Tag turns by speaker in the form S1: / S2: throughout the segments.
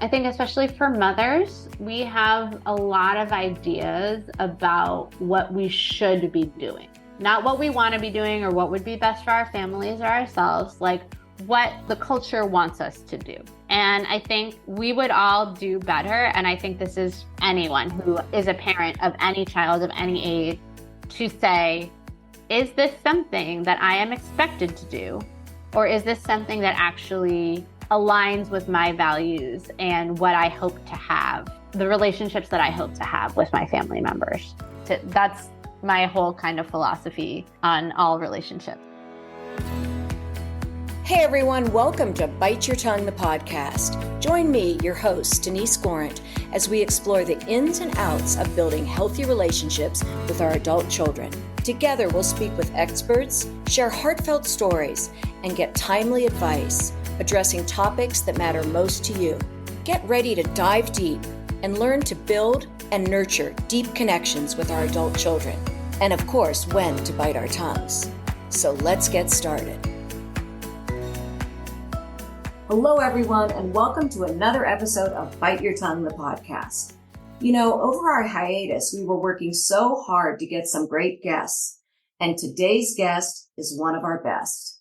S1: I think especially for mothers, we have a lot of ideas about what we should be doing. Not what we want to be doing or what would be best for our families or ourselves, like what the culture wants us to do. And I think we would all do better. And I think this is anyone who is a parent of any child of any age to say, is this something that I am expected to do? Or is this something that actually aligns with my values and what I hope to have, the relationships that I hope to have with my family members? That's my whole kind of philosophy on all relationships.
S2: Hey everyone, welcome to Bite Your Tongue, the podcast. Join me, your host, Denise Gorant, as we explore the ins and outs of building healthy relationships with our adult children. Together, we'll speak with experts, share heartfelt stories, and get timely advice, addressing topics that matter most to you. Get ready to dive deep and learn to build and nurture deep connections with our adult children. And of course, when to bite our tongues. So let's get started. Hello, everyone, and welcome to another episode of Bite Your Tongue, the podcast. You know, over our hiatus, we were working so hard to get some great guests, and today's guest is one of our best.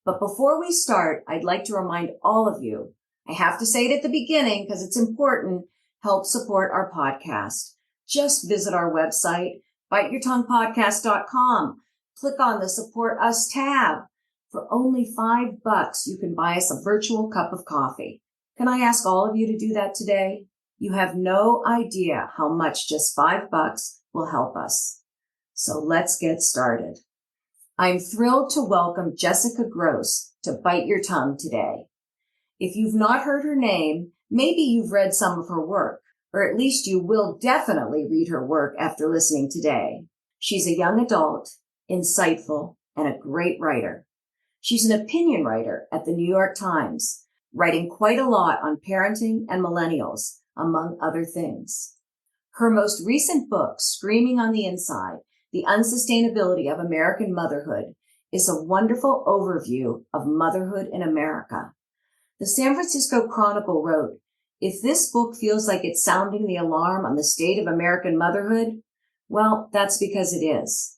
S2: But before we start, I'd like to remind all of you, I have to say it at the beginning because it's important, help support our podcast. Just visit our website, biteyourtonguepodcast.com. Click on the Support Us tab. For only $5, you can buy us a virtual cup of coffee. Can I ask all of you to do that today? You have no idea how much just $5 will help us. So let's get started. I'm thrilled to welcome Jessica Grose to Bite Your Tongue today. If you've not heard her name, maybe you've read some of her work, or at least you will definitely read her work after listening today. She's a young adult, insightful, and a great writer. She's an opinion writer at the New York Times, writing quite a lot on parenting and millennials, among other things. Her most recent book, Screaming on the Inside, The Unsustainability of American Motherhood, is a wonderful overview of motherhood in America. The San Francisco Chronicle wrote, "If this book feels like it's sounding the alarm on the state of American motherhood, well, that's because it is."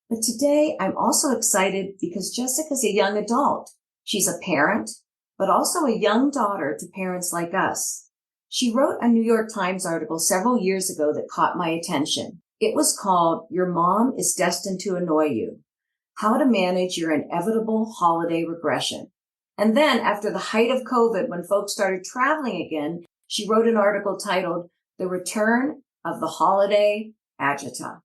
S2: But today, I'm also excited because Jessica's a young adult. She's a parent, but also a young daughter to parents like us. She wrote a New York Times article several years ago that caught my attention. It was called, "Your Mom is Destined to Annoy You: How to Manage Your Inevitable Holiday Regression." And then, after the height of COVID, when folks started traveling again, she wrote an article titled, "The Return of the Holiday Agita."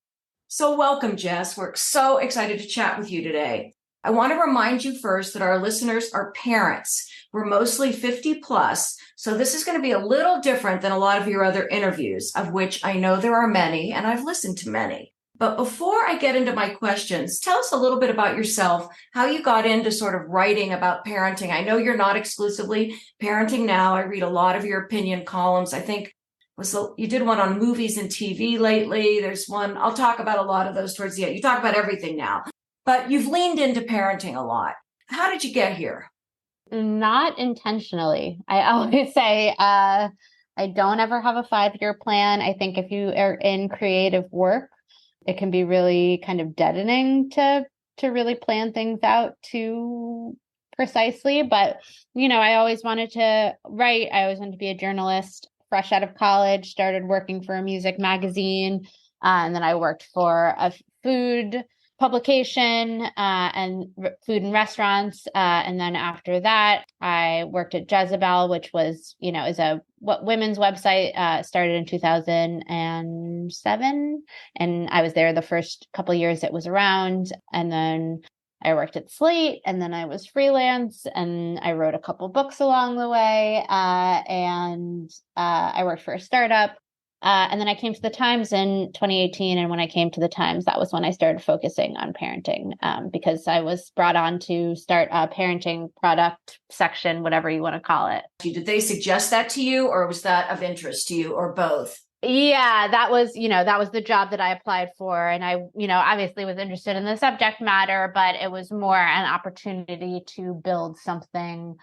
S2: So welcome, Jess. We're so excited to chat with you today. I want to remind you first that our listeners are parents. We're mostly 50 plus, so this is going to be a little different than a lot of your other interviews, of which I know there are many, and I've listened to many. But before I get into my questions, tell us a little bit about yourself, how you got into sort of writing about parenting. I know you're not exclusively parenting now. I read a lot of your opinion columns. I think you did one on movies and TV lately. There's one, I'll talk about a lot of those towards the end. You talk about everything now, but you've leaned into parenting a lot. How did you get here?
S1: Not intentionally. I always say, I don't ever have a 5-year plan. I think if you are in creative work, it can be really kind of deadening to really plan things out too precisely. But, you know, I always wanted to write. I always wanted to be a journalist. Fresh out of college, started working for a music magazine, and then I worked for a food publication and food and restaurants. And then after that, I worked at Jezebel, which was, you know, is a women's website, started in 2007. And I was there the first couple of years it was around. And then I worked at Slate, and then I was freelance, and I wrote a couple books along the way. And I worked for a startup. And then I came to the Times in 2018. And when I came to the Times, that was when I started focusing on parenting, because I was brought on to start a parenting product section, whatever you want to call it.
S2: Did they suggest that to you, or was that of interest to you, or both?
S1: Yeah, that was the job that I applied for. And I, obviously was interested in the subject matter, but it was more an opportunity to build something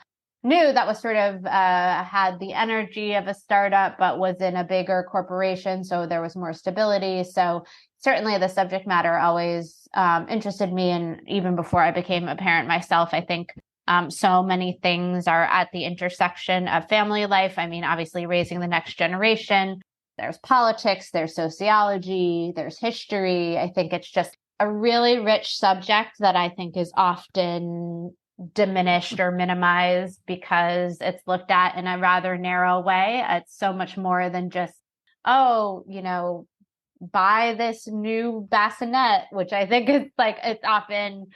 S1: new that was sort of had the energy of a startup, but was in a bigger corporation. So there was more stability. So certainly the subject matter always interested me. And even before I became a parent myself, I think so many things are at the intersection of family life. I mean, obviously raising the next generation, there's politics, there's sociology, there's history. I think it's just a really rich subject that I think is often diminished or minimized because it's looked at in a rather narrow way. It's so much more than just, oh, buy this new bassinet, which I think is like, it's often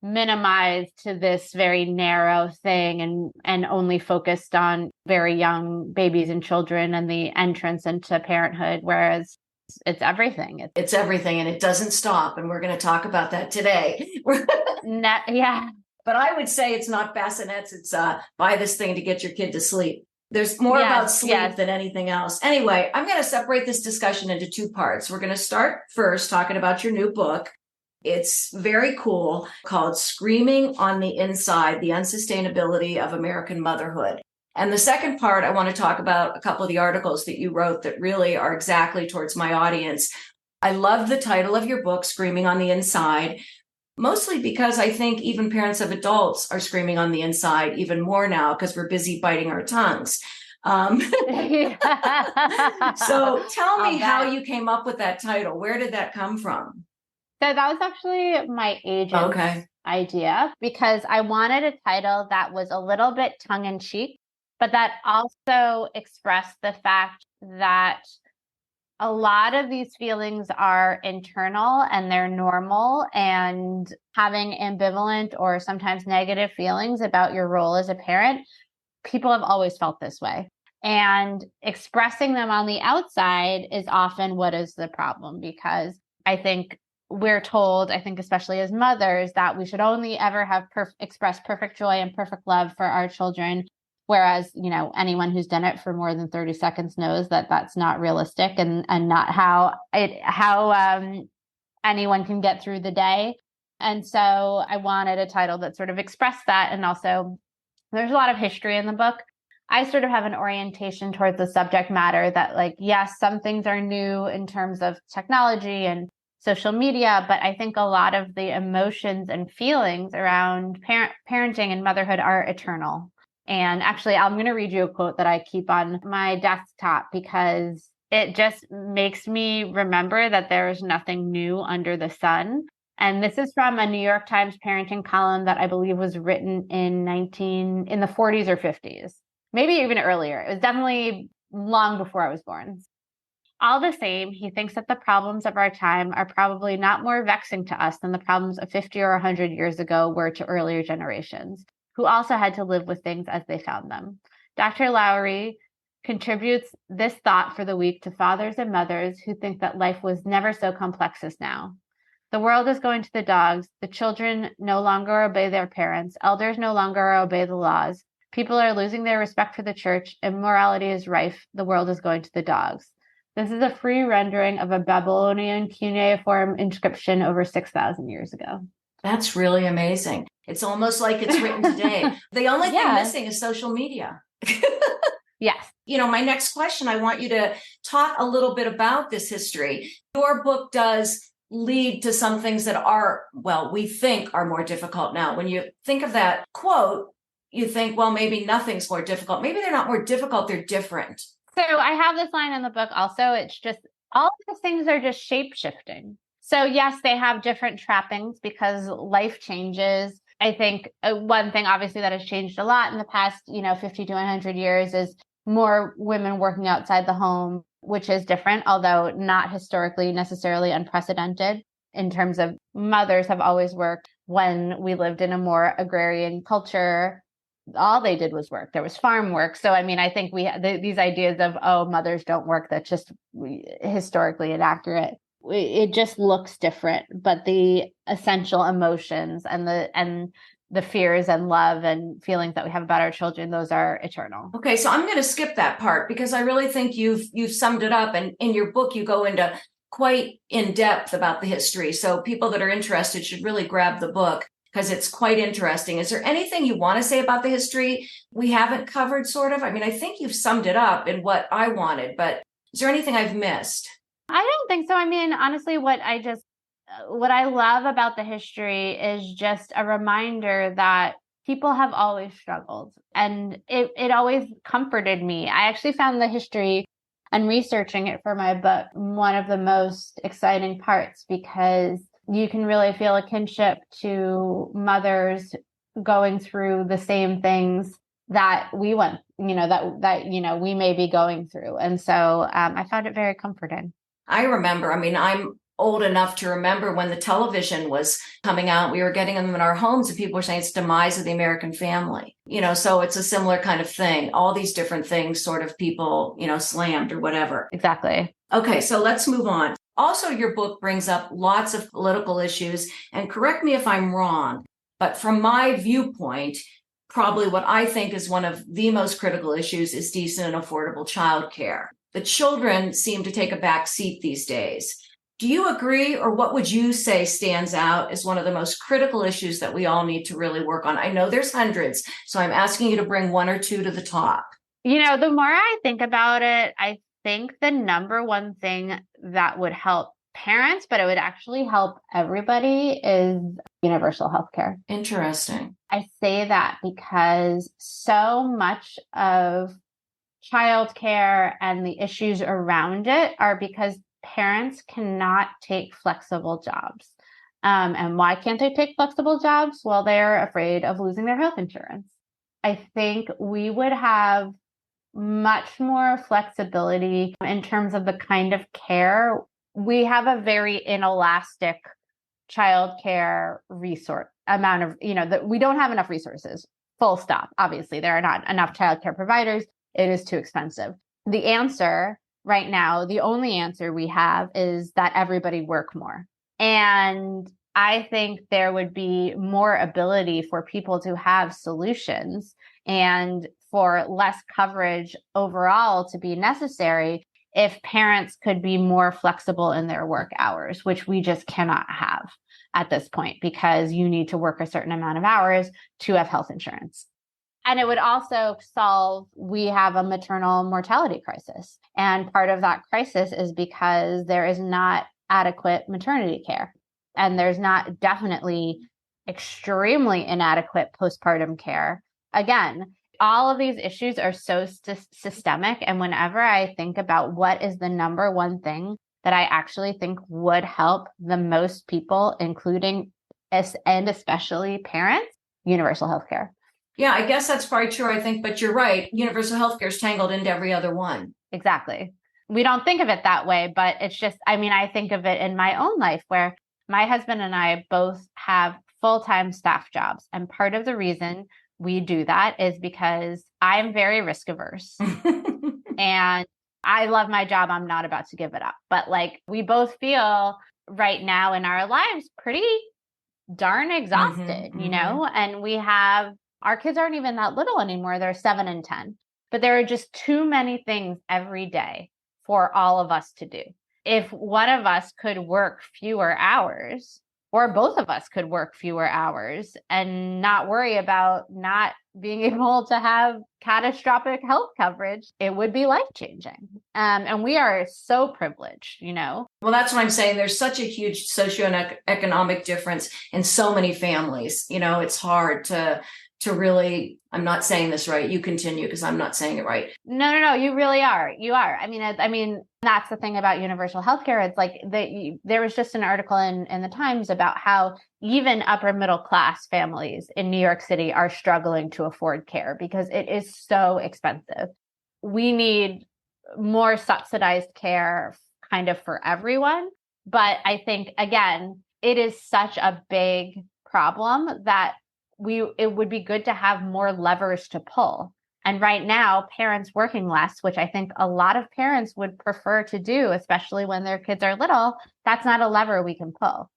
S1: minimized to this very narrow thing and only focused on very young babies and children and the entrance into parenthood, whereas it's everything.
S2: It's everything, and it doesn't stop. And we're going to talk about that today.
S1: Yeah.
S2: But I would say it's not bassinets. It's buy this thing to get your kid to sleep. There's more about sleep than anything else. Anyway, I'm going to separate this discussion into two parts. We're going to start first talking about your new book. It's very cool, called Screaming on the Inside, the Unsustainability of American Motherhood. And the second part, I want to talk about a couple of the articles that you wrote that really are exactly towards my audience. I love the title of your book, Screaming on the Inside, mostly because I think even parents of adults are screaming on the inside even more now because we're busy biting our tongues. So tell me how you came up with that title. Where did that come from?
S1: So that was actually my agent's idea, because I wanted a title that was a little bit tongue-in-cheek, but that also expressed the fact that a lot of these feelings are internal and they're normal, and having ambivalent or sometimes negative feelings about your role as a parent, people have always felt this way. And expressing them on the outside is often what is the problem, because I think we're told, I think especially as mothers, that we should only ever have express perfect joy and perfect love for our children. Whereas, anyone who's done it for more than 30 seconds knows that that's not realistic and not how anyone can get through the day. And so I wanted a title that sort of expressed that. And also there's a lot of history in the book. I sort of have an orientation towards the subject matter that, yes, some things are new in terms of technology and social media, but I think a lot of the emotions and feelings around parenting and motherhood are eternal. And actually, I'm going to read you a quote that I keep on my desktop because it just makes me remember that there is nothing new under the sun. And this is from a New York Times parenting column that I believe was written in the 40s or 50s, maybe even earlier. It was definitely long before I was born. All the same, he thinks that the problems of our time are probably not more vexing to us than the problems of 50 or 100 years ago were to earlier generations, who also had to live with things as they found them. Dr. Lowry contributes this thought for the week to fathers and mothers who think that life was never so complex as now. The world is going to the dogs. The children no longer obey their parents. Elders no longer obey the laws. People are losing their respect for the church. Immorality is rife. The world is going to the dogs. This is a free rendering of a Babylonian cuneiform inscription over 6,000 years ago.
S2: That's really amazing. It's almost like it's written today. The only thing missing is social media.
S1: Yes.
S2: My next question, I want you to talk a little bit about this history. Your book does lead to some things that are, we think are more difficult now. When you think of that quote, you think, maybe nothing's more difficult. Maybe they're not more difficult, they're different.
S1: So I have this line in the book also. It's just all of these things are just shape shifting. So yes, they have different trappings because life changes. I think one thing obviously that has changed a lot in the past, 50 to 100 years is more women working outside the home, which is different, although not historically necessarily unprecedented in terms of mothers have always worked. When we lived in a more agrarian culture, all they did was work. There was farm work. So, I think these ideas of, mothers don't work, that's just historically inaccurate. It just looks different, but the essential emotions and the fears and love and feelings that we have about our children, those are eternal.
S2: Okay. So I'm going to skip that part because I really think you've summed it up. And in your book, you go into quite in depth about the history. So people that are interested should really grab the book. because it's quite interesting. Is there anything you want to say about the history we haven't covered, sort of? I mean, I think you've summed it up in what I wanted, but is there anything I've missed?
S1: I don't think so. I mean, honestly, what I love about the history is just a reminder that people have always struggled, and it always comforted me. I actually found the history and researching it for my book one of the most exciting parts, because you can really feel a kinship to mothers going through the same things that we went, that we may be going through. And so I found it very comforting.
S2: I remember, I mean, I'm old enough to remember when the television was coming out, we were getting them in our homes and people were saying it's demise of the American family. So it's a similar kind of thing. All these different things sort of people, slammed or whatever.
S1: Exactly.
S2: Okay, so let's move on. Also, your book brings up lots of political issues, and correct me if I'm wrong, but from my viewpoint, probably what I think is one of the most critical issues is decent and affordable childcare. The children seem to take a back seat these days. Do you agree, or what would you say stands out as one of the most critical issues that we all need to really work on? I know there's hundreds, so I'm asking you to bring one or two to the top.
S1: The more I think about it, I think the number one thing that would help parents, but it would actually help everybody, is universal health care.
S2: Interesting.
S1: I say that because so much of childcare and the issues around it are because parents cannot take flexible jobs. And why can't they take flexible jobs? Well, they're afraid of losing their health insurance. I think we would have much more flexibility in terms of the kind of care. We have a very inelastic childcare resource amount of, that we don't have enough resources, full stop. Obviously, there are not enough childcare providers. It is too expensive. The answer right now, the only answer we have is that everybody work more. And I think there would be more ability for people to have solutions and for less coverage overall to be necessary if parents could be more flexible in their work hours, which we just cannot have at this point, because you need to work a certain amount of hours to have health insurance. And it would also we have a maternal mortality crisis. And part of that crisis is because there is not adequate maternity care. And there's not definitely extremely inadequate postpartum care. Again, all of these issues are so systemic. And whenever I think about what is the number one thing that I actually think would help the most people, including and especially parents, universal health care.
S2: Yeah, I guess that's probably true, I think, but you're right. Universal healthcare is tangled into every other one.
S1: Exactly. We don't think of it that way, but it's just, I think of it in my own life where my husband and I both have full-time staff jobs. And part of the reason we do that is because I'm very risk averse and I love my job. I'm not about to give it up. But we both feel right now in our lives pretty darn exhausted, and we have, our kids aren't even that little anymore. They're 7 and 10, but there are just too many things every day for all of us to do. If one of us could work fewer hours, or both of us could work fewer hours and not worry about not being able to have catastrophic health coverage, it would be life-changing. And we are so privileged, Well,
S2: that's what I'm saying. There's such a huge socioeconomic difference in so many families. It's hard to really, I'm not saying this right. You continue, because I'm not saying it right.
S1: No, you really are. You are. I mean, that's the thing about universal healthcare. It's there was just an article in the Times about how even upper middle class families in New York City are struggling to afford care because it is so expensive. We need more subsidized care kind of for everyone. But I think, again, it is such a big problem that it would be good to have more levers to pull. And right now, parents working less, which I think a lot of parents would prefer to do, especially when their kids are little, that's not a lever we can pull.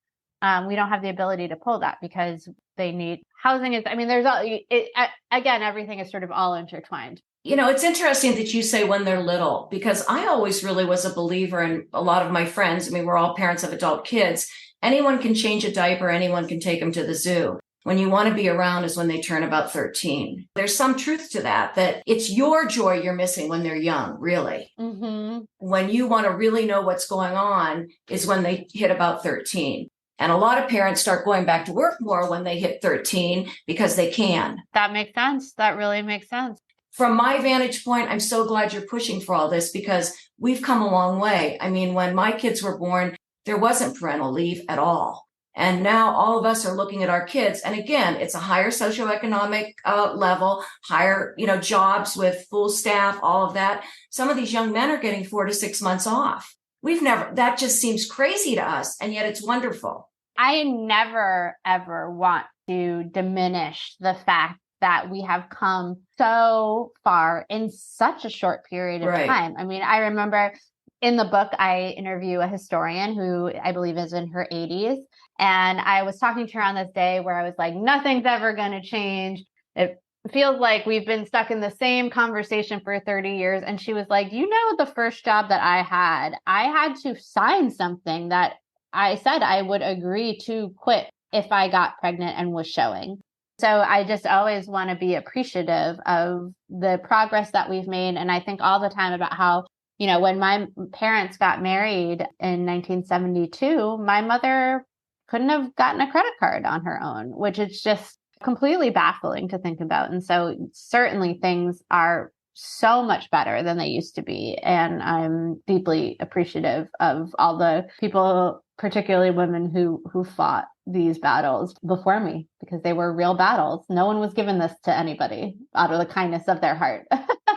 S1: We don't have the ability to pull that because they need housing. Again, everything is sort of all intertwined.
S2: It's interesting that you say when they're little, because I always really was a believer in a lot of my friends. We're all parents of adult kids. Anyone can change a diaper. Anyone can take them to the zoo. when you want to be around is when they turn about 13. There's some truth to that it's your joy you're missing when they're young, really.
S1: Mm-hmm.
S2: When you want to really know what's going on is when they hit about 13. And a lot of parents start going back to work more when they hit 13 because they can.
S1: That makes sense. That really makes sense.
S2: From my vantage point, I'm so glad you're pushing for all this because we've come a long way. I mean, when my kids were born, there wasn't parental leave at all. And now all of us are looking at our kids. And again, it's a higher socioeconomic level, higher, jobs with full staff, all of that. Some of these young men are getting 4 to 6 months off. That just seems crazy to us. And yet it's wonderful.
S1: I never, ever want to diminish the fact that we have come so far in such a short period of time. I mean, I remember in the book, I interview a historian who I believe is in her 80s. And I was talking to her on this day where I was like, nothing's ever going to change. It feels like we've been stuck in the same conversation for 30 years. And she was like, the first job that I had to sign something that I said I would agree to quit if I got pregnant and was showing. So I just always want to be appreciative of the progress that we've made. And I think all the time about how, when my parents got married in 1972, my mother couldn't have gotten a credit card on her own, which is just completely baffling to think about. And so certainly things are so much better than they used to be. And I'm deeply appreciative of all the people, particularly women who fought these battles before me, because they were real battles. No one was giving this to anybody out of the kindness of their heart.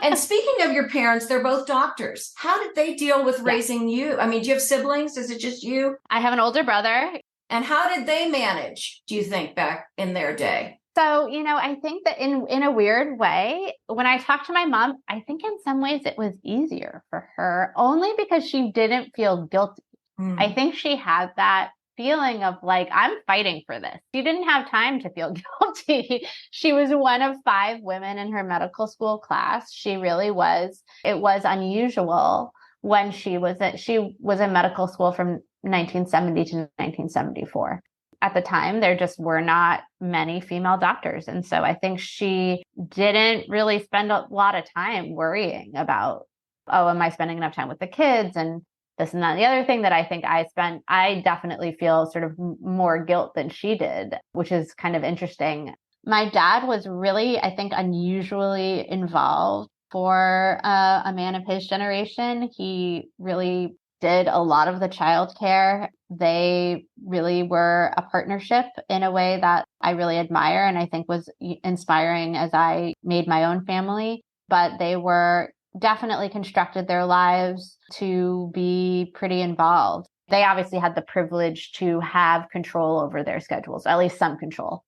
S2: And speaking of your parents, they're both doctors. How did they deal with raising you? I mean, do you have siblings? Is it just you?
S1: I have an older brother.
S2: And how did they manage, do you think, back in their day?
S1: So, I think that in a weird way, when I talked to my mom, I think in some ways it was easier for her, only because she didn't feel guilty. I think she had that feeling of like, I'm fighting for this. She didn't have time to feel guilty. She was one of 5 women in her medical school class. She really was. It was unusual when she was in medical school from 1970 to 1974. At the time, there just were not many female doctors. And so I think she didn't really spend a lot of time worrying about, am I spending enough time with the kids? And this and that. The other thing that I think I definitely feel sort of more guilt than she did, which is kind of interesting. My dad was really, I think, unusually involved for a man of his generation. He really did a lot of the childcare. They really were a partnership in a way that I really admire and I think was inspiring as I made my own family. But they were definitely constructed their lives to be pretty involved. They obviously had the privilege to have control over their schedules, at least some control.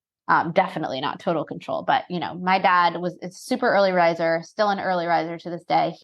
S1: Definitely not total control. But, my dad was a super early riser, still an early riser to this day.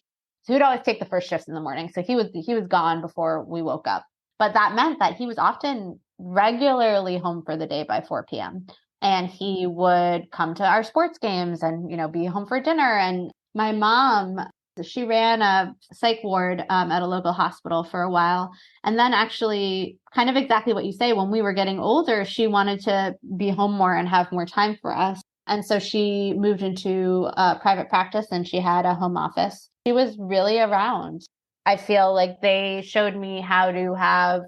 S1: So he would always take the first shifts in the morning. So he was gone before we woke up. But that meant that he was often regularly home for the day by 4 p.m. And he would come to our sports games and, be home for dinner. And my mom, she ran a psych ward at a local hospital for a while. And then actually kind of exactly what you say, when we were getting older, she wanted to be home more and have more time for us. And so she moved into private practice and she had a home office. She was really around. I feel like they showed me how to have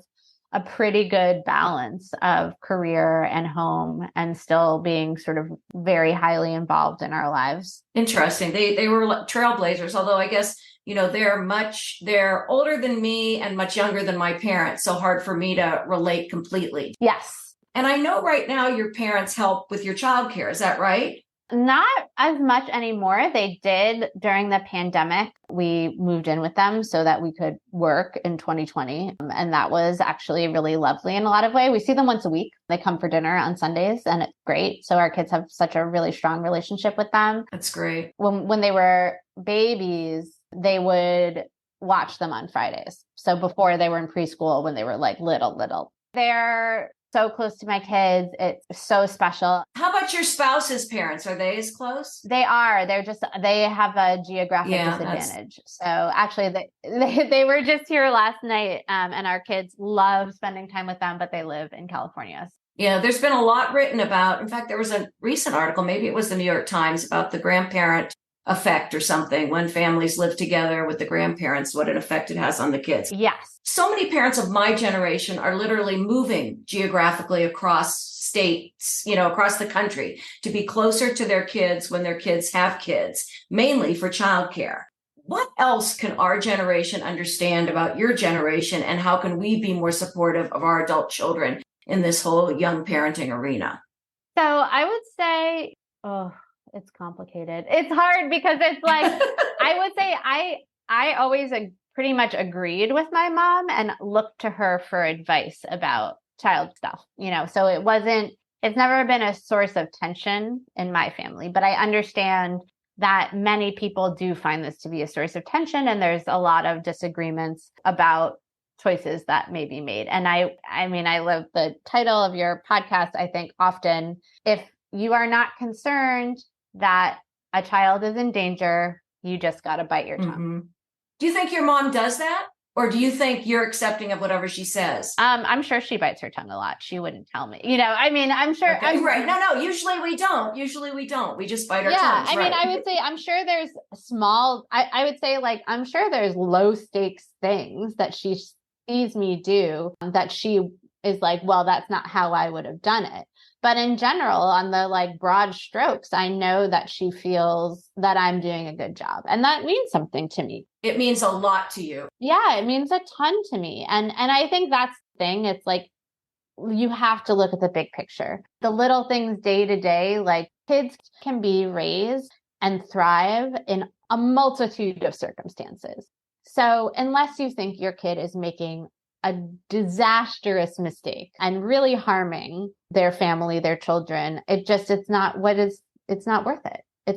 S1: a pretty good balance of career and home and still being sort of very highly involved in our lives.
S2: Interesting. They were trailblazers, although I guess, they're older than me and much younger than my parents. So hard for me to relate completely.
S1: Yes.
S2: And I know right now your parents help with your childcare. Is that right?
S1: Not as much anymore. They did during the pandemic. We moved in with them so that we could work in 2020. And that was actually really lovely in a lot of ways. We see them once a week. They come for dinner on Sundays and it's great. So our kids have such a really strong relationship with them.
S2: That's great.
S1: When they were babies, they would watch them on Fridays. So before they were in preschool, when they were like little, they're so close to my kids. It's so special.
S2: How about your spouse's parents? Are they as close?
S1: They are. They have a geographic disadvantage. So actually they were just here last night and our kids love spending time with them, but they live in California.
S2: Yeah, there's been a lot written about. In fact, there was a recent article, maybe it was the New York Times, about the grandparent effect or something when families live together with the grandparents, what an effect it has on the kids.
S1: Yes.
S2: So many parents of my generation are literally moving geographically across states, across the country to be closer to their kids when their kids have kids, mainly for childcare. What else can our generation understand about your generation, and how can we be more supportive of our adult children in this whole young parenting arena?
S1: So I would say, it's complicated. It's hard because it's like, I would say I always pretty much agreed with my mom and looked to her for advice about child stuff, so it's never been a source of tension in my family, but I understand that many people do find this to be a source of tension, and there's a lot of disagreements about choices that may be made. And I love the title of your podcast. I think often, if you are not concerned that a child is in danger, you just got to bite your tongue.
S2: Mm-hmm. Do you think your mom does that? Or do you think you're accepting of whatever she says?
S1: I'm sure she bites her tongue a lot. She wouldn't tell me. I'm sure.
S2: Okay. Right. No, usually we don't. We just bite our tongues.
S1: Yeah. I would say, I'm sure there's I would say, like, I'm sure there's low stakes things that she sees me do that she is like, well, that's not how I would have done it. But in general, on the like broad strokes, I know that she feels that I'm doing a good job. And that means something to me.
S2: It means a lot to you.
S1: Yeah, it means a ton to me. And I think that's the thing. It's like, you have to look at the big picture. The little things day to day, like kids can be raised and thrive in a multitude of circumstances. So unless you think your kid is making a disastrous mistake and really harming their family, their children, it's not worth it. It's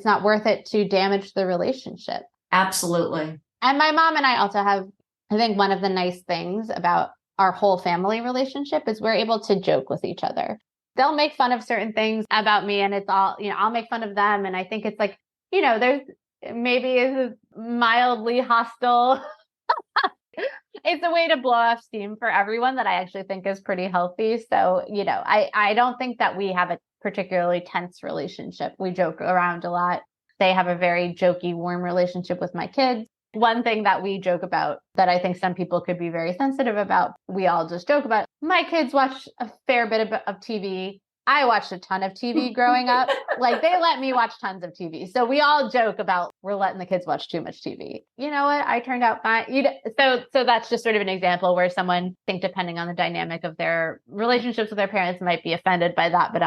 S1: not worth it to damage the relationship.
S2: Absolutely.
S1: And my mom and I also have, I think one of the nice things about our whole family relationship is we're able to joke with each other. They'll make fun of certain things about me, and it's all, I'll make fun of them. And I think it's like, there's maybe is mildly hostile. It's a way to blow off steam for everyone that I actually think is pretty healthy. So, I don't think that we have a particularly tense relationship. We joke around a lot. They have a very jokey, warm relationship with my kids. One thing that we joke about that I think some people could be very sensitive about, we all just joke about, my kids watch a fair bit of TV. I watched a ton of TV growing up. Like, they let me watch tons of TV. So we all joke about, we're letting the kids watch too much TV. You know what? I turned out fine. So that's just sort of an example where someone, I think, depending on the dynamic of their relationships with their parents, might be offended by that. But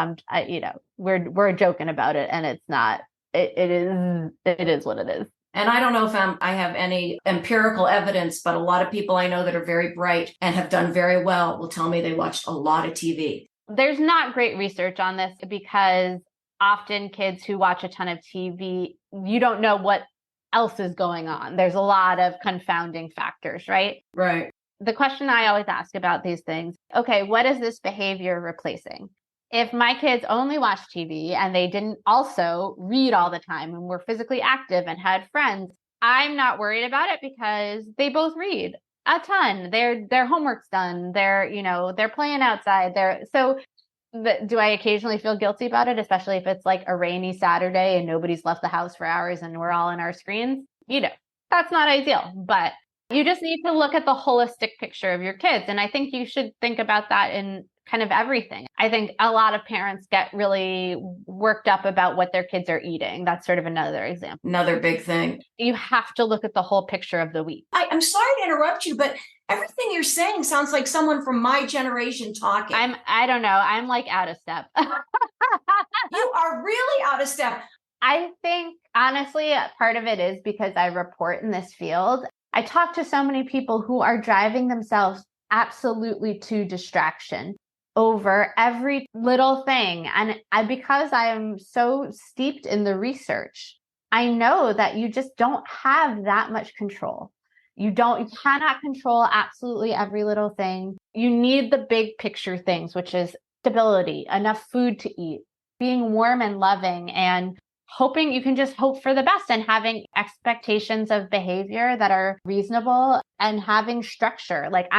S1: we're joking about it, and it's not, it is what it is.
S2: And I don't know if I have any empirical evidence, but a lot of people I know that are very bright and have done very well will tell me they watched a lot of TV.
S1: There's not great research on this because often kids who watch a ton of TV, you don't know what else is going on. There's a lot of confounding factors, right?
S2: Right.
S1: The question I always ask about these things, okay, what is this behavior replacing? If my kids only watched TV and they didn't also read all the time and were physically active and had friends, I'm not worried about it because they both read a ton. Their homework's done. They're playing outside. Do I occasionally feel guilty about it, especially if it's like a rainy Saturday and nobody's left the house for hours and we're all in our screens? That's not ideal, but you just need to look at the holistic picture of your kids. And I think you should think about that in kind of everything. I think a lot of parents get really worked up about what their kids are eating. That's sort of another example.
S2: Another big thing.
S1: You have to look at the whole picture of the week.
S2: I'm sorry to interrupt you, but everything you're saying sounds like someone from my generation talking.
S1: I don't know. I'm like out of step.
S2: You are really out of step.
S1: I think, honestly, part of it is because I report in this field. I talk to so many people who are driving themselves absolutely to distraction over every little thing. And because I am so steeped in the research, I know that you just don't have that much control. You cannot control absolutely every little thing. You need the big picture things, which is stability, enough food to eat, being warm and loving, and hoping you can just hope for the best and having expectations of behavior that are reasonable and having structure. Like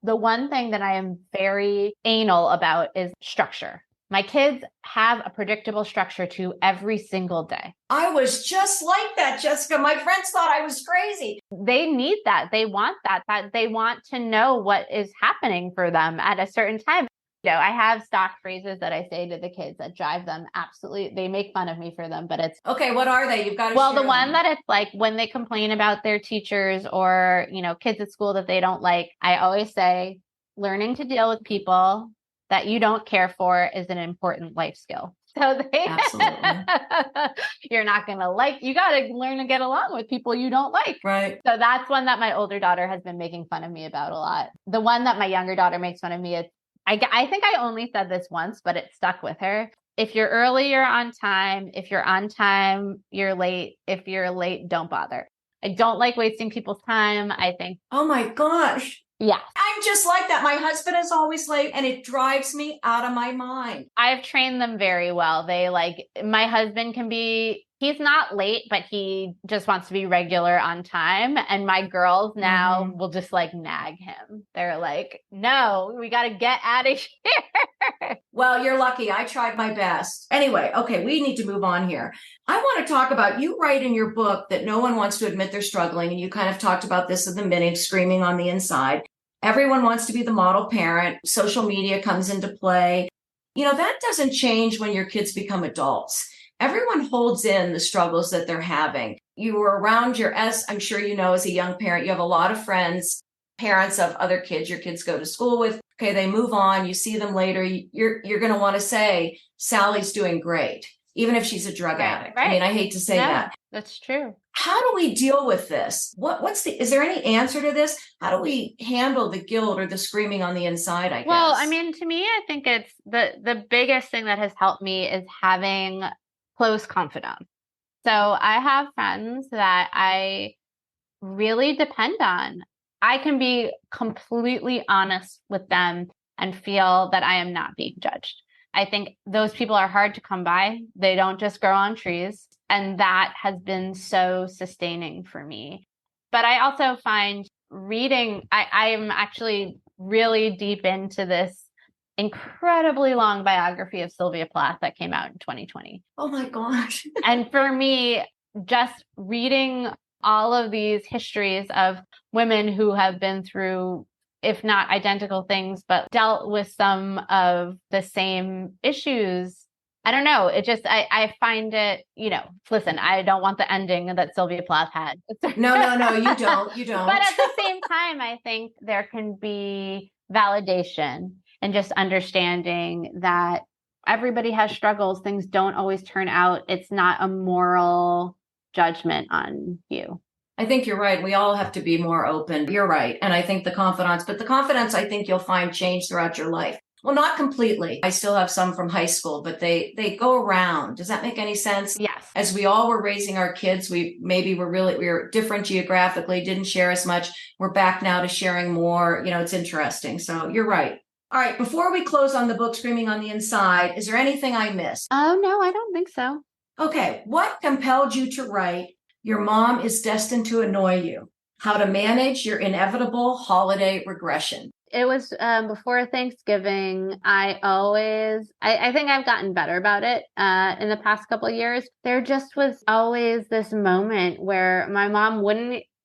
S1: the one thing that I am very anal about is structure. My kids have a predictable structure to every single day.
S2: I was just like that, Jessica. My friends thought I was crazy.
S1: They need that. They want that they want to know what is happening for them at a certain time. I have stock phrases that I say to the kids that drive them absolutely. They make fun of me for them, but it's
S2: okay. What are they? You've got to
S1: well,
S2: share
S1: the one
S2: them.
S1: that it's like when they complain about their teachers or, kids at school that they don't like. I always say, learning to deal with people that you don't care for is an important life skill. So
S2: Absolutely.
S1: You're not going to you got to learn to get along with people you don't like.
S2: Right.
S1: So that's one that my older daughter has been making fun of me about a lot. The one that my younger daughter makes fun of me is, I think I only said this once, but it stuck with her. If you're early, you're on time. If you're on time, you're late. If you're late, don't bother. I don't like wasting people's time. I think.
S2: Oh my gosh.
S1: Yeah.
S2: I'm just like that. My husband is always late and it drives me out of my mind.
S1: I've trained them very well. My husband he's not late, but he just wants to be regular on time. And my girls now will just nag him. They're like, no, we got to get out of here.
S2: Well, you're lucky. I tried my best. Anyway, okay, we need to move on here. I want to talk about, you write in your book that no one wants to admit they're struggling. And you kind of talked about this in the beginning, screaming on the inside. Everyone wants to be the model parent. Social media comes into play. That doesn't change when your kids become adults. Everyone holds in the struggles that they're having. You were around as I'm sure you know, as a young parent, you have a lot of friends, parents of other kids your kids go to school with. Okay, they move on. You see them later. You're going to want to say, Sally's doing great, even if she's a drug addict. Right. I mean, I hate to say that.
S1: That's true.
S2: How do we deal with this? Is there any answer to this? How do we handle the guilt or the screaming on the inside, I guess?
S1: Well, I mean, to me, I think it's the biggest thing that has helped me is having close confidants. So I have friends that I really depend on. I can be completely honest with them and feel that I am not being judged. I think those people are hard to come by. They don't just grow on trees. And that has been so sustaining for me. But I also find reading, I am actually really deep into this incredibly long biography of Sylvia Plath that came out in 2020.
S2: Oh my gosh.
S1: And for me, just reading all of these histories of women who have been through, if not identical things, but dealt with some of the same issues. I don't know. It just, I find it, listen, I don't want the ending that Sylvia Plath had.
S2: No, you don't. You don't.
S1: But at the same time, I think there can be validation and just understanding that everybody has struggles. Things don't always turn out. It's not a moral judgment on you.
S2: I think you're right. We all have to be more open. You're right. And I think the confidence, I think you'll find change throughout your life. Well, not completely. I still have some from high school, but they go around. Does that make any sense?
S1: Yes.
S2: As we all were raising our kids, we were different geographically, didn't share as much. We're back now to sharing more. It's interesting. So you're right. All right. Before we close on the book, Screaming on the Inside, is there anything I missed?
S1: Oh, no, I don't think so.
S2: Okay. What compelled you to write Your Mom is Destined to Annoy You? How to Manage Your Inevitable Holiday Regression.
S1: It was before Thanksgiving. I think I've gotten better about it in the past couple of years. There just was always this moment where my mom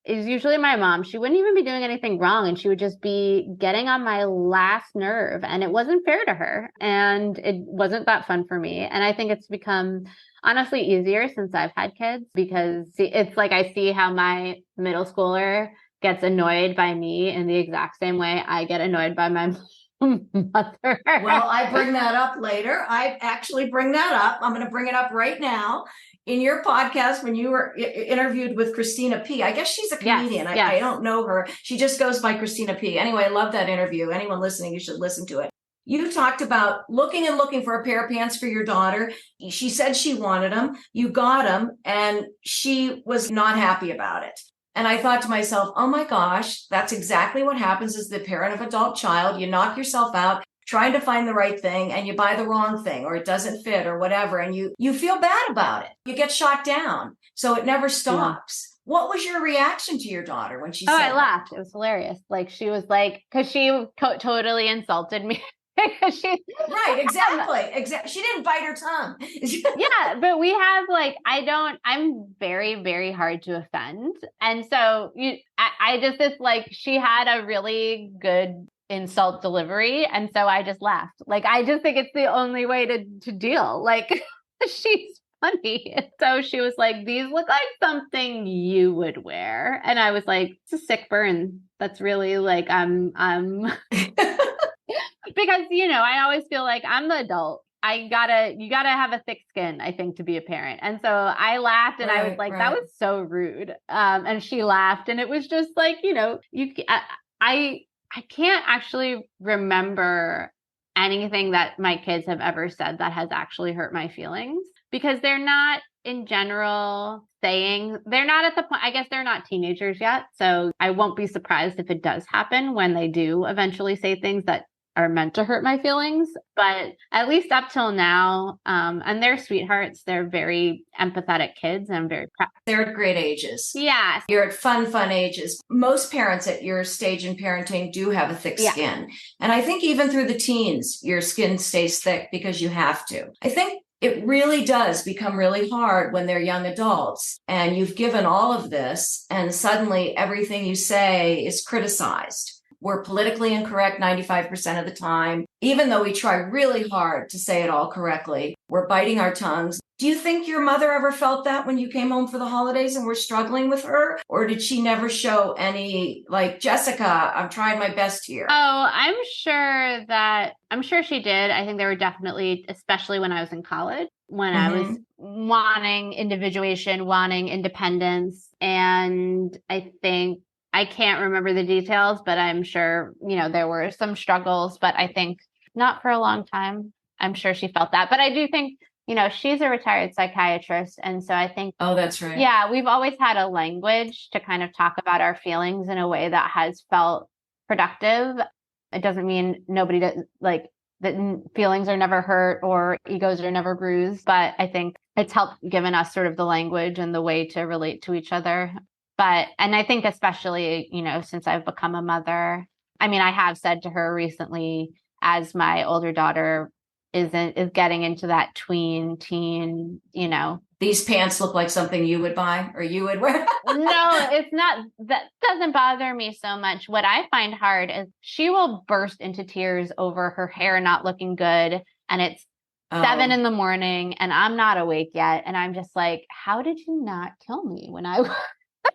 S1: is usually my mom. She wouldn't even be doing anything wrong. And she would just be getting on my last nerve. And it wasn't fair to her. And it wasn't that fun for me. And I think it's become honestly easier since I've had kids, because it's like I see how my middle schooler gets annoyed by me in the exact same way I get annoyed by my mother.
S2: Well, I bring that up later. I actually bring that up. I'm going to bring it up right now. In your podcast, when you were interviewed with Christina P., I guess she's a comedian.
S1: Yes.
S2: I don't know her. She just goes by Christina P. Anyway, I love that interview. Anyone listening, you should listen to it. You talked about looking for a pair of pants for your daughter. She said she wanted them. You got them, and she was not happy about it. And I thought to myself, oh my gosh, that's exactly what happens as the parent of an adult child. You knock yourself out. trying to find the right thing and you buy the wrong thing or it doesn't fit or whatever. And you feel bad about it. You get shot down. So it never stops. Yeah. What was your reaction to your daughter when she said
S1: I laughed. That? It was hilarious. Like she was like, cause she totally insulted me.
S2: Right, exactly. She didn't bite her tongue.
S1: Yeah, but we have like, I'm very, very hard to offend. And so I just, it's like, she had a really good insult delivery. And so I just laughed. Like, I just think it's the only way to deal. Like, she's funny. And so she was like, these look like something you would wear. And I was like, it's a sick burn. That's really like, because, I always feel like I'm the adult. You gotta have a thick skin, I think, to be a parent. And so I laughed and I was like, that was so rude. And she laughed and it was just like, I can't actually remember anything that my kids have ever said that has actually hurt my feelings because they're not in general they're not at the point, I guess they're not teenagers yet. So I won't be surprised if it does happen when they do eventually say things that are meant to hurt my feelings. But at least up till now, and they're sweethearts. They're very empathetic kids and very proud.
S2: They're at great ages.
S1: Yeah.
S2: You're at fun ages. Most parents at your stage in parenting do have a thick skin. And I think even through the teens, your skin stays thick because you have to. I think it really does become really hard when they're young adults and you've given all of this and suddenly everything you say is criticized. We're politically incorrect 95% of the time. Even though we try really hard to say it all correctly, we're biting our tongues. Do you think your mother ever felt that when you came home for the holidays and were struggling with her? Or did she never show any, like, Jessica, I'm trying my best here?
S1: Oh, I'm sure she did. I think there were definitely, especially when I was in college, when I was wanting individuation, wanting independence. And I think, I can't remember the details, but I'm sure, there were some struggles, but I think not for a long time. I'm sure she felt that. But I do think, she's a retired psychiatrist. And so I think,
S2: oh, that's right.
S1: Yeah, we've always had a language to kind of talk about our feelings in a way that has felt productive. It doesn't mean nobody does, like, that feelings are never hurt or egos are never bruised. But I think it's helped given us sort of the language and the way to relate to each other. And I think especially, since I've become a mother, I mean, I have said to her recently, as my older daughter is getting into that teen,
S2: These pants look like something you would buy or you would wear.
S1: No, it's not. That doesn't bother me so much. What I find hard is she will burst into tears over her hair not looking good. And it's 7 in the morning and I'm not awake yet. And I'm just like, how did you not kill me when I so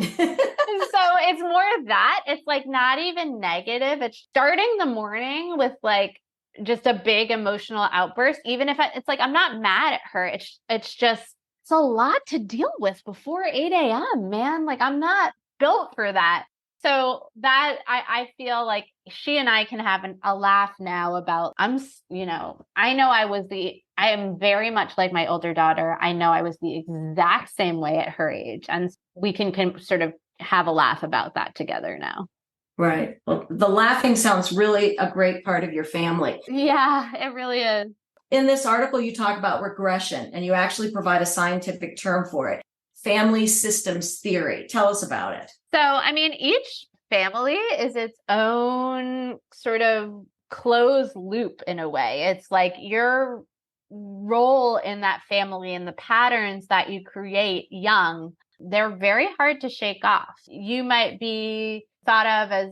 S1: it's more of that. It's like not even negative. It's starting the morning with like just a big emotional outburst. Even if it's like, I'm not mad at her. It's just, it's a lot to deal with before 8 a.m., man. Like I'm not built for that. So that I feel like she and I can have a laugh now about, I know I am very much like my older daughter. I know I was the exact same way at her age. And we can sort of have a laugh about that together now.
S2: Right. Well, the laughing sounds really a great part of your family.
S1: Yeah, it really is.
S2: In this article, you talk about regression and you actually provide a scientific term for it. Family systems theory. Tell us about it.
S1: So, I mean, each family is its own sort of closed loop in a way. It's like your role in that family and the patterns that you create young, they're very hard to shake off. You might be thought of as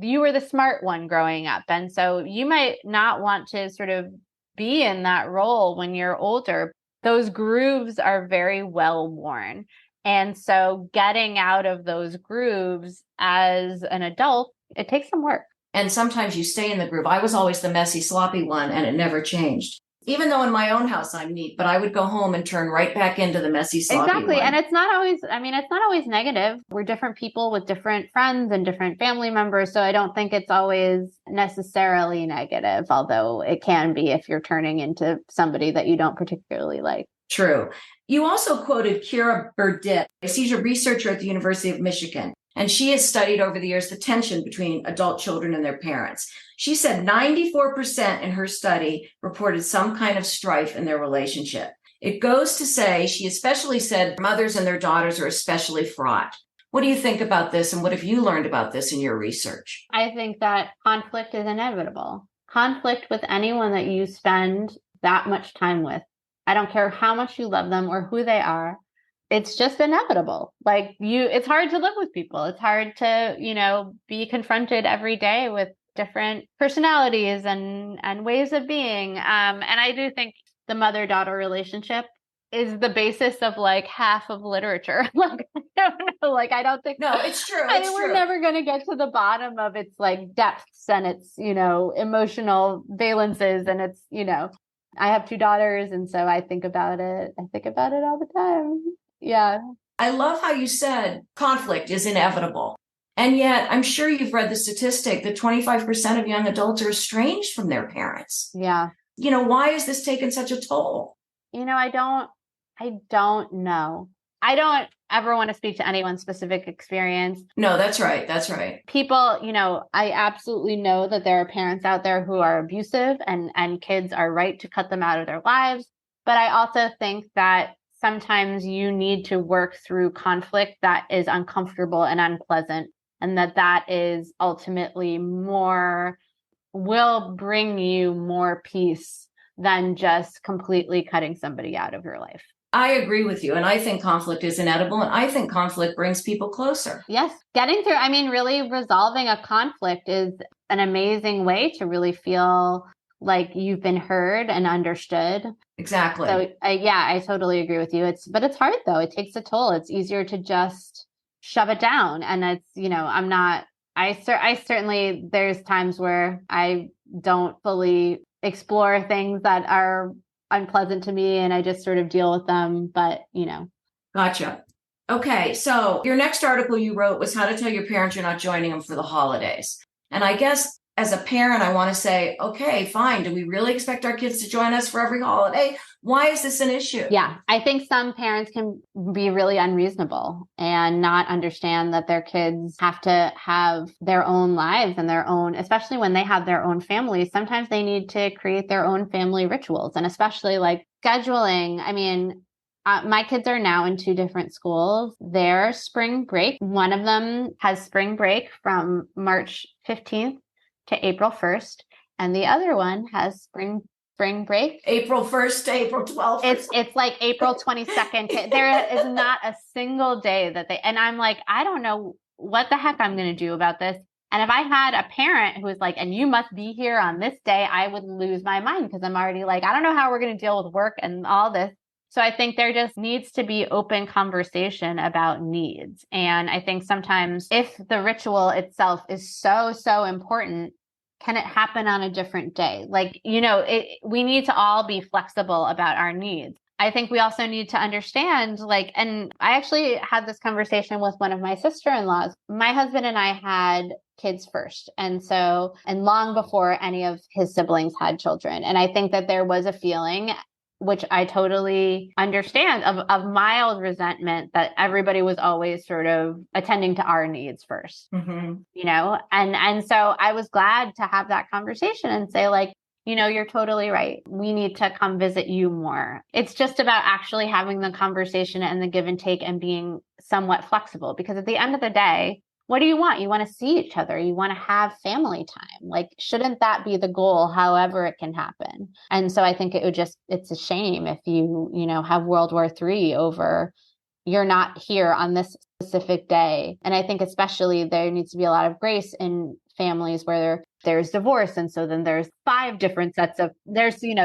S1: you were the smart one growing up. And so you might not want to sort of be in that role when you're older. Those grooves are very well worn. And so getting out of those grooves as an adult, it takes some work.
S2: And sometimes you stay in the groove. I was always the messy, sloppy one, and it never changed. Even though in my own house I'm neat, but I would go home and turn right back into the messy, sloppy
S1: Exactly.
S2: one.
S1: And it's not always negative. We're different people with different friends and different family members. So I don't think it's always necessarily negative, although it can be if you're turning into somebody that you don't particularly like.
S2: True. You also quoted Kira Burdett. She's a researcher at the University of Michigan. And she has studied over the years the tension between adult children and their parents. She said 94% in her study reported some kind of strife in their relationship. It goes to say, she especially said mothers and their daughters are especially fraught. What do you think about this? And what have you learned about this in your research?
S1: I think that conflict is inevitable. Conflict with anyone that you spend that much time with. I don't care how much you love them or who they are. It's just inevitable. It's hard to live with people. It's hard to, be confronted every day with different personalities and ways of being. And I do think the mother-daughter relationship is the basis of half of literature. I don't know. I don't think.
S2: No, it's true.
S1: We're never going to get to the bottom of its depths and its, emotional valences. And it's, I have 2 daughters. And so I think about it. I think about it all the time. Yeah.
S2: I love how you said conflict is inevitable. And yet I'm sure you've read the statistic that 25% of young adults are estranged from their parents.
S1: Yeah.
S2: Why is this taking such a toll?
S1: I don't know. I don't ever want to speak to anyone's specific experience.
S2: No, that's right. That's right.
S1: People, I absolutely know that there are parents out there who are abusive and kids are right to cut them out of their lives. But I also think that sometimes you need to work through conflict that is uncomfortable and unpleasant, and that is ultimately will bring you more peace than just completely cutting somebody out of your life.
S2: I agree with you. And I think conflict is inevitable. And I think conflict brings people closer.
S1: Yes. Getting through, really resolving a conflict is an amazing way to really feel like you've been heard and understood.
S2: Exactly.
S1: So I totally agree with you. But it's hard though. It takes a toll. It's easier to just shove it down. And it's, I certainly, there's times where I don't fully explore things that are unpleasant to me and I just sort of deal with them. But,
S2: Gotcha. Okay. So your next article you wrote was how to tell your parents you're not joining them for the holidays. And I guess as a parent, I want to say, okay, fine. Do we really expect our kids to join us for every holiday? Why is this an issue?
S1: Yeah, I think some parents can be really unreasonable and not understand that their kids have to have their own lives and their own, especially when they have their own families. Sometimes they need to create their own family rituals, and especially scheduling. My kids are now in 2 different schools. Their spring break, one of them has spring break from March 15th to April 1st, and the other one has spring break
S2: April 1st to April 12th.
S1: It's like April 22nd. There is not a single day that and I'm I don't know what the heck I'm going to do about this. And if I had a parent who was and you must be here on this day, I would lose my mind because I'm already I don't know how we're going to deal with work and all this. So I think there just needs to be open conversation about needs. And I think sometimes if the ritual itself is so, so important, can it happen on a different day? We need to all be flexible about our needs. I think we also need to understand, and I actually had this conversation with one of my sister-in-laws. My husband and I had kids first. And long before any of his siblings had children. And I think that there was a feeling, which I totally understand, of mild resentment that everybody was always sort of attending to our needs first, and so I was glad to have that conversation and say you're totally right. We need to come visit you more. It's just about actually having the conversation and the give and take and being somewhat flexible, because at the end of the day, what do you want? You want to see each other. You want to have family time. Shouldn't that be the goal, however it can happen? And so I think it's a shame if you have World War III over you're not here on this specific day. And I think especially there needs to be a lot of grace in families where there's divorce. And so then there's 5 different sets of,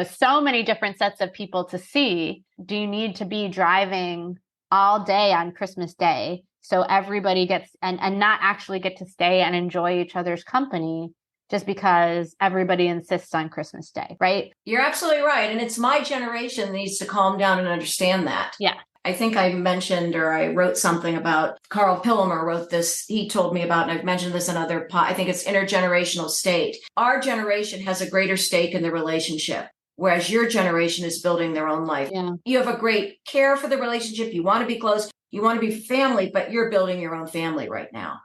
S1: so many different sets of people to see. Do you need to be driving all day on Christmas Day so everybody gets and not actually get to stay and enjoy each other's company just because everybody insists on Christmas Day, right?
S2: You're absolutely right. And it's my generation that needs to calm down and understand that.
S1: Yeah.
S2: I think I mentioned, or I wrote something about, Carl Pillimer wrote this. He told me about, and I've mentioned this in I think it's intergenerational state. Our generation has a greater stake in the relationship, whereas your generation is building their own life.
S1: Yeah.
S2: You have a great care for the relationship. You want to be close, You want to be family, but you're building your own family right now.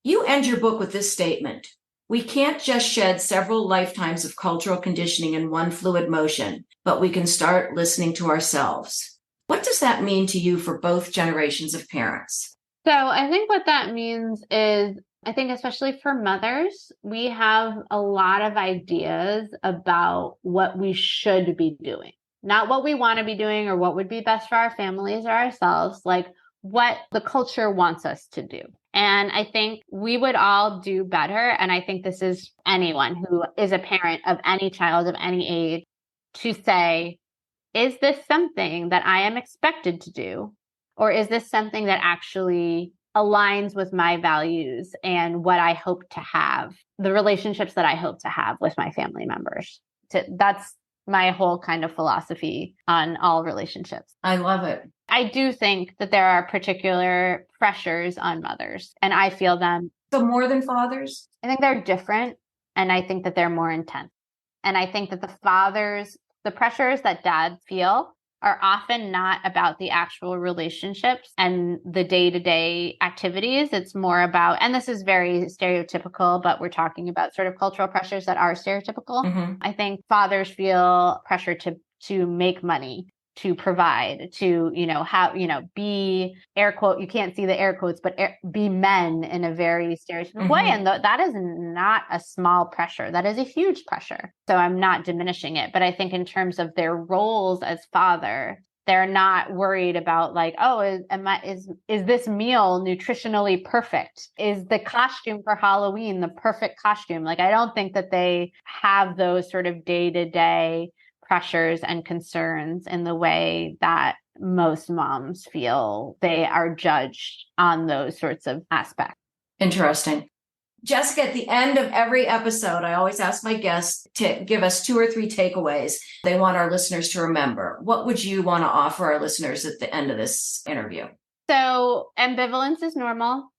S2: You end your book with this statement: we can't just shed several lifetimes of cultural conditioning in one fluid motion, but we can start listening to ourselves. What does that mean to you for both generations of parents?
S1: So I think what that means is, I think especially for mothers, we have a lot of ideas about what we should be doing, not what we want to be doing or what would be best for our families or ourselves, like what the culture wants us to do. And I think we would all do better. And I think this is anyone who is a parent of any child of any age to say, is this something that I am expected to do? Or is this something that actually aligns with my values and what I hope to have, the relationships that I hope to have with my family members? That's my whole kind of philosophy on all relationships.
S2: I love it.
S1: I do think that there are particular pressures on mothers, and I feel them.
S2: So more than fathers?
S1: I think they're different, and I think that they're more intense. And I think that the pressures that dads feel are often not about the actual relationships and the day-to-day activities. It's more about, and this is very stereotypical, but we're talking about sort of cultural pressures that are stereotypical.
S2: Mm-hmm.
S1: I think fathers feel pressure to make money, to provide, to, be air quote, you can't see the air quotes, but be men in a very stereotypical way. And that is not a small pressure. That is a huge pressure. So I'm not diminishing it. But I think in terms of their roles as father, they're not worried about like, oh, is this meal nutritionally perfect? Is the costume for Halloween the perfect costume? Like, I don't think that they have those sort of day-to-day pressures and concerns in the way that most moms feel they are judged on those sorts of aspects.
S2: Interesting. Jessica, at the end of every episode, I always ask my guests to give us 2 or 3 takeaways they want our listeners to remember. What would you want to offer our listeners at the end of this interview?
S1: So ambivalence is normal.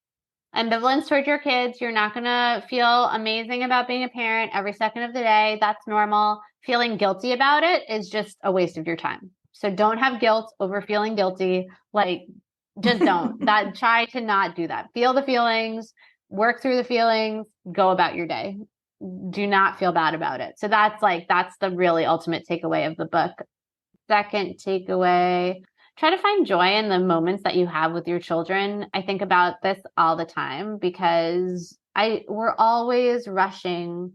S1: Ambivalence toward your kids. You're not going to feel amazing about being a parent every second of the day. That's normal. Feeling guilty about it is just a waste of your time. So don't have guilt over feeling guilty. Like, just don't. Try to not do that. Feel the feelings, work through the feelings, go about your day. Do not feel bad about it. So that's the really ultimate takeaway of the book. Second takeaway, try to find joy in the moments that you have with your children. I think about this all the time because we're always rushing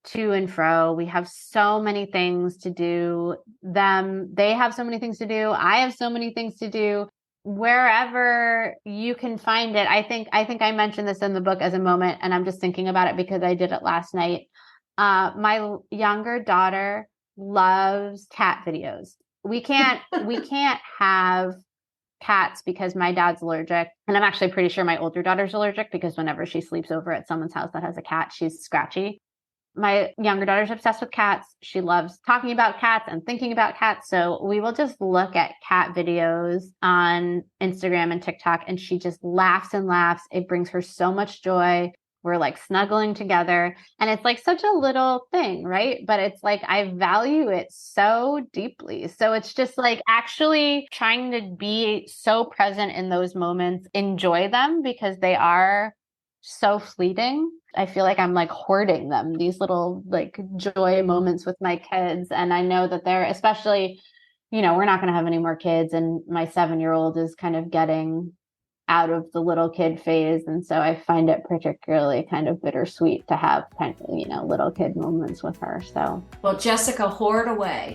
S1: to and fro. We have so many things to do. They have so many things to do. I have so many things to do. Wherever you can find it. I think I mentioned this in the book as a moment, and I'm just thinking about it because I did it last night. My younger daughter loves cat videos. We can't have cats because my dad's allergic. And I'm actually pretty sure my older daughter's allergic because whenever she sleeps over at someone's house that has a cat, she's scratchy. My younger daughter's obsessed with cats. She loves talking about cats and thinking about cats. So we will just look at cat videos on Instagram and TikTok, and she just laughs and laughs. It brings her so much joy. We're like snuggling together, and it's like such a little thing, right? But it's like, I value it so deeply. So it's just like actually trying to be so present in those moments, enjoy them because they are so fleeting. I feel like I'm like hoarding them, these little like joy moments with my kids. And I know that they're, especially, we're not going to have any more kids. And my 7-year-old is kind of getting out of the little kid phase. And so I find it particularly kind of bittersweet to have kind of, little kid moments with her. So,
S2: well, Jessica, hoard away.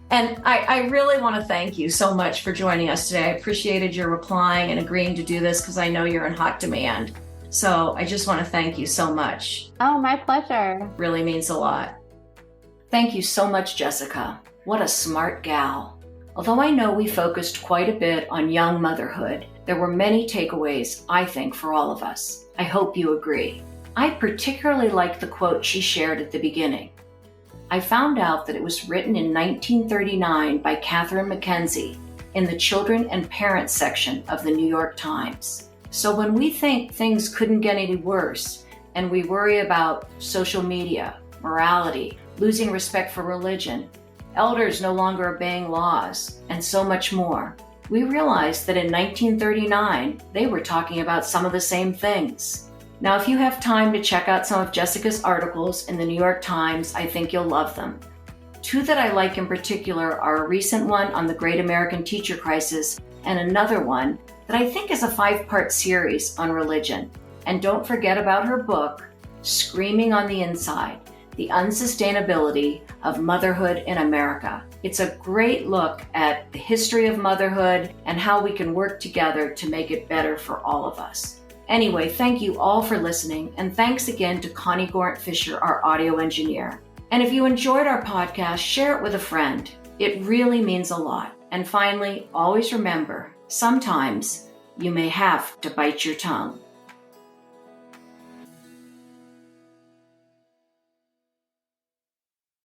S2: And I really want to thank you so much for joining us today. I appreciated your replying and agreeing to do this because I know you're in hot demand. So I just want to thank you so much.
S1: Oh, my pleasure.
S2: Really means a lot. Thank you so much, Jessica. What a smart gal. Although I know we focused quite a bit on young motherhood, there were many takeaways, I think, for all of us. I hope you agree. I particularly liked the quote she shared at the beginning. I found out that it was written in 1939 by Catherine Mackenzie in the Children and Parents section of the New York Times. So when we think things couldn't get any worse, and we worry about social media, morality, losing respect for religion, elders no longer obeying laws, and so much more, we realized that in 1939, they were talking about some of the same things. Now, if you have time to check out some of Jessica's articles in the New York Times, I think you'll love them. Two that I like in particular are a recent one on the Great American Teacher Crisis and another one that I think is a 5-part series on religion. And don't forget about her book, Screaming on the Inside, The Unsustainability of Motherhood in America. It's a great look at the history of motherhood and how we can work together to make it better for all of us. Anyway, thank you all for listening, and thanks again to Connie Gorant Fisher, our audio engineer. And if you enjoyed our podcast, share it with a friend. It really means a lot. And finally, always remember, sometimes you may have to bite your tongue.